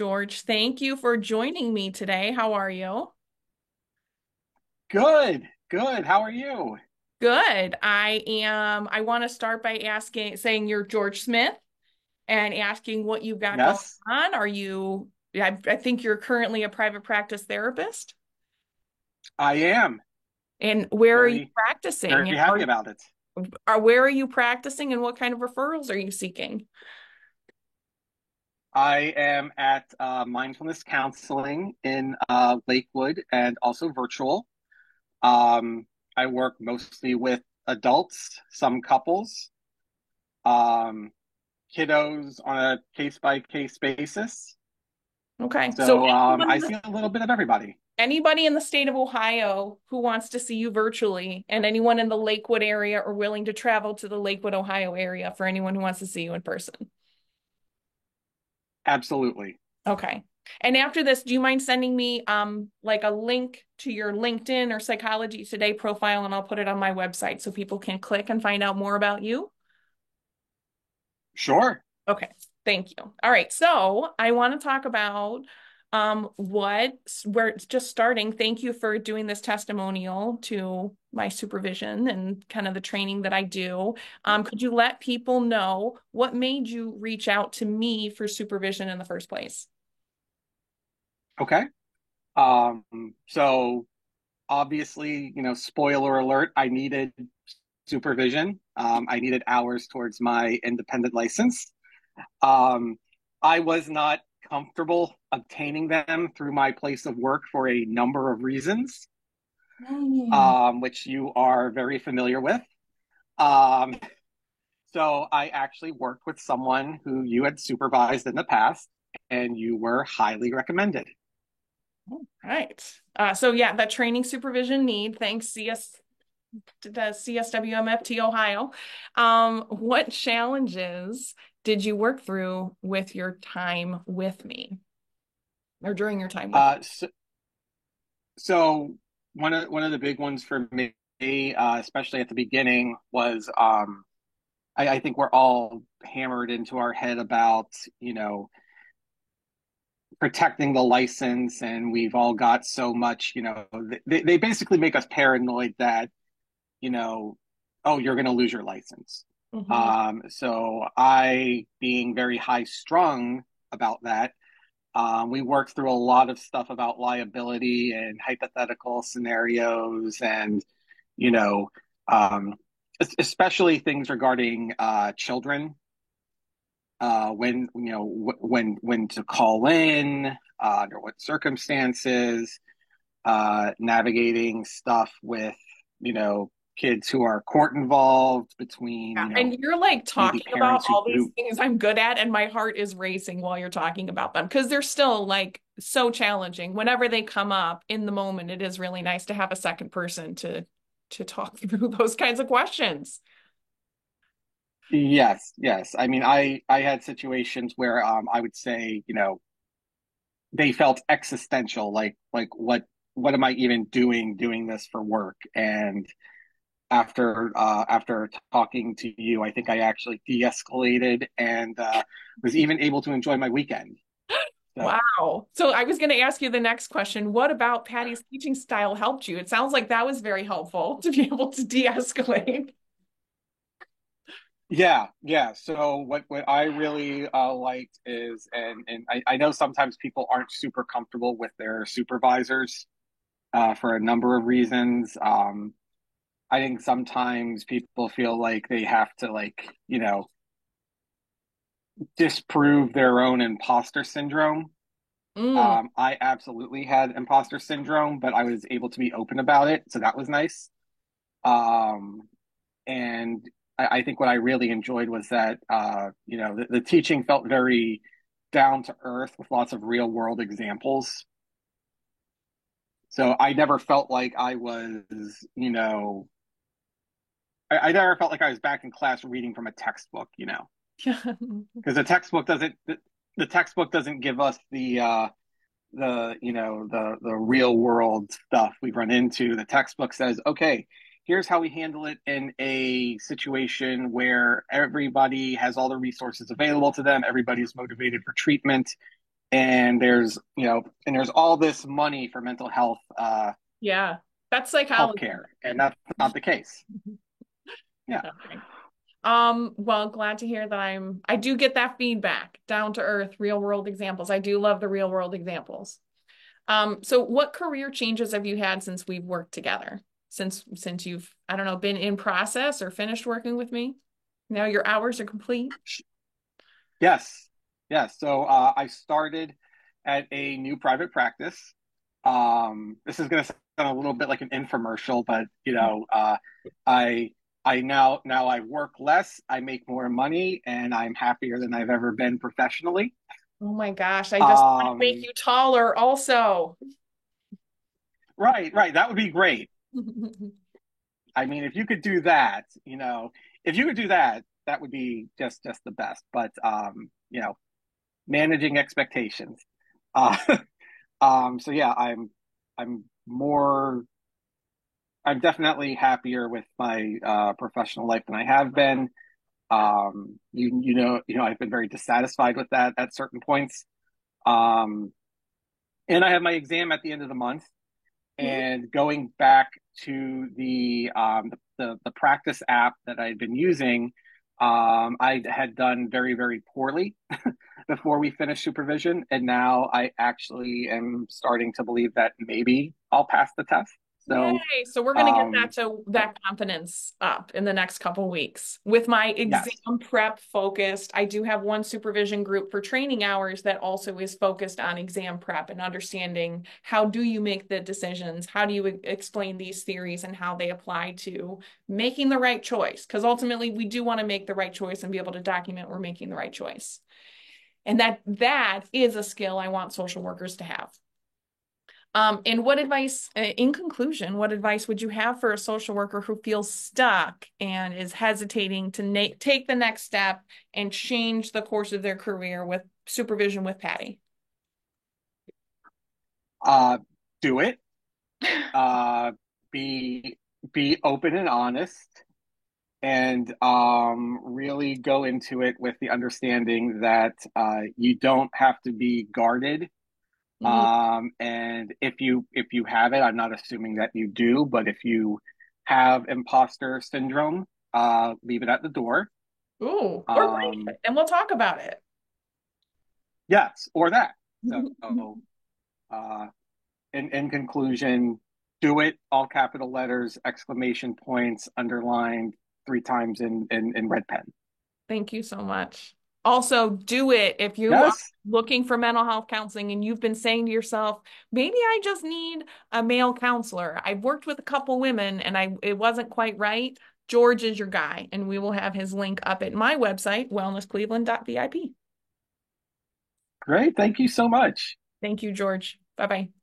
George. Thank you for joining me today. How are you? Good, good. How are you? Good. I want to start by saying you're George Smith and asking what you've got going Yes, on. I think you're currently a private practice therapist. I am And where are you very, practicing? very happy about it. Where are you practicing and what kind of referrals are you seeking? I am at mindfulness counseling in Lakewood and also virtual. Um, I work mostly with adults, some couples, um, kiddos on a case by case basis. Okay. So So anyone I in the see a little bit of everybody. Anybody in the state of Ohio who wants to see you virtually, and anyone in the Lakewood area or willing to travel to the Lakewood, Ohio area for anyone who wants to see you in person. Absolutely. Okay. And after this, do you mind sending me like a link to your LinkedIn or Psychology Today profile, and I'll put it on my website so people can click and find out more about you? Sure. Okay, thank you. All right, so I want to talk about what we're just starting. Thank you for doing this testimonial to my supervision and kind of the training that I do. Could you let people know what made you reach out to me for supervision in the first place? Okay. Um, so obviously, spoiler alert, I needed supervision. I needed hours towards my independent license. Um, I was not comfortable obtaining them through my place of work for a number of reasons, Mm. which you are very familiar with. Um, so I actually worked with someone who you had supervised in the past, and you were highly recommended. Right. So yeah, that training supervision need, thanks to the CSWMFT Ohio. What challenges did you work through with your time with me or during your time with me? So one of the big ones for me, especially at the beginning, was I think we're all hammered into our head about you know protecting the license, and we've all got so much. They basically make us paranoid that you know oh, you're going to lose your license. Mhm. So I, being very high strung about that, we worked through a lot of stuff about liability and hypothetical scenarios, and you know, um, especially things regarding children, when when to call in, under what circumstances, navigating stuff with you know kids who are court involved between Yeah. And you're like maybe talking about parents all these who things I'm good at, and my heart is racing while you're talking about them because they're still like so challenging. Whenever they come up in the moment, it is really nice to have a second person to talk through those kinds of questions. yes, yes. I mean, I had situations where I would say, they felt existential, like what am I even doing this for work? And after talking to you, I think I actually de-escalated and was even able to enjoy my weekend. So Wow. So I was going to ask you the next question. What about Patty's teaching style helped you? It sounds like that was very helpful to be able to de-escalate. yeah, yeah. So what I really liked is, and I know sometimes people aren't super comfortable with their supervisors for a number of reasons. I think sometimes people feel like they have to, disprove their own imposter syndrome. Mm. I absolutely had imposter syndrome, but I was able to be open about it, so that was nice. Um, and I think what I really enjoyed was that the teaching felt very down to earth with lots of real world examples. So I never felt like I was, I never felt like I was back in class reading from a textbook, because the textbook doesn't give us the real world stuff we run into. The textbook says, okay, here's how we handle it in a situation where everybody has all the resources available to them, everybody's motivated for treatment. and there's all this money for mental health Yeah, that's psychology. healthcare, and that's not the case. Yeah. Okay. Well, glad to hear that I do get that feedback, down to earth, real world examples. I do love the real world examples. So what career changes have you had since we've worked together? Since you've, I don't know, been in process or finished working with me? Now your hours are complete. Yes. Yes. So I started at a new private practice. This is going to sound a little bit like an infomercial, but I now I work less, I make more money, and I'm happier than I've ever been professionally. Oh my gosh, I just want to make Um, you taller also. right, right. That would be great. I mean, if you could do that, if you could do that, that would be just the best. But managing expectations. Uh, so yeah, I'm more I'm definitely happier with my professional life than I have been. I've been very dissatisfied with that at certain points. Um, and I have my exam at the end of the month. Mhm. And going back to the practice app that I'd been using, I had done very, very poorly before we finished supervision, and now I actually am starting to believe that maybe I'll pass the test. So, Yay. So we're going to get um, that confidence up in the next couple weeks. With my yes, exam prep focused, I do have one supervision group for training hours that also is focused on exam prep and understanding how do you make the decisions? How do you explain these theories and how they apply to making the right choice? Because ultimately we do want to make the right choice and be able to document we're making the right choice. And that is a skill I want social workers to have. And what advice, in conclusion, what advice would you have for a social worker who feels stuck and is hesitating to take the next step and change the course of their career with supervision with Patty? uh, do it. Uh, be be open and honest, and really go into it with the understanding that you don't have to be guarded. Mhm. And if you have it, I'm not assuming that you do, but if you have imposter syndrome, leave it at the door. Ooh, or bring Um, it, and we'll talk about it. yes, or that. So, uh, in conclusion, do it, all capital letters, exclamation points, underlined 3 times in red pen. Thank you so much. Also, do it if you are Yes, looking for mental health counseling and you've been saying to yourself, maybe I just need a male counselor. I've worked with a couple women and it wasn't quite right. George is your guy, and we will have his link up at my website, wellnesscleveland.vip. great. Thank you so much. Thank you, George. Bye bye.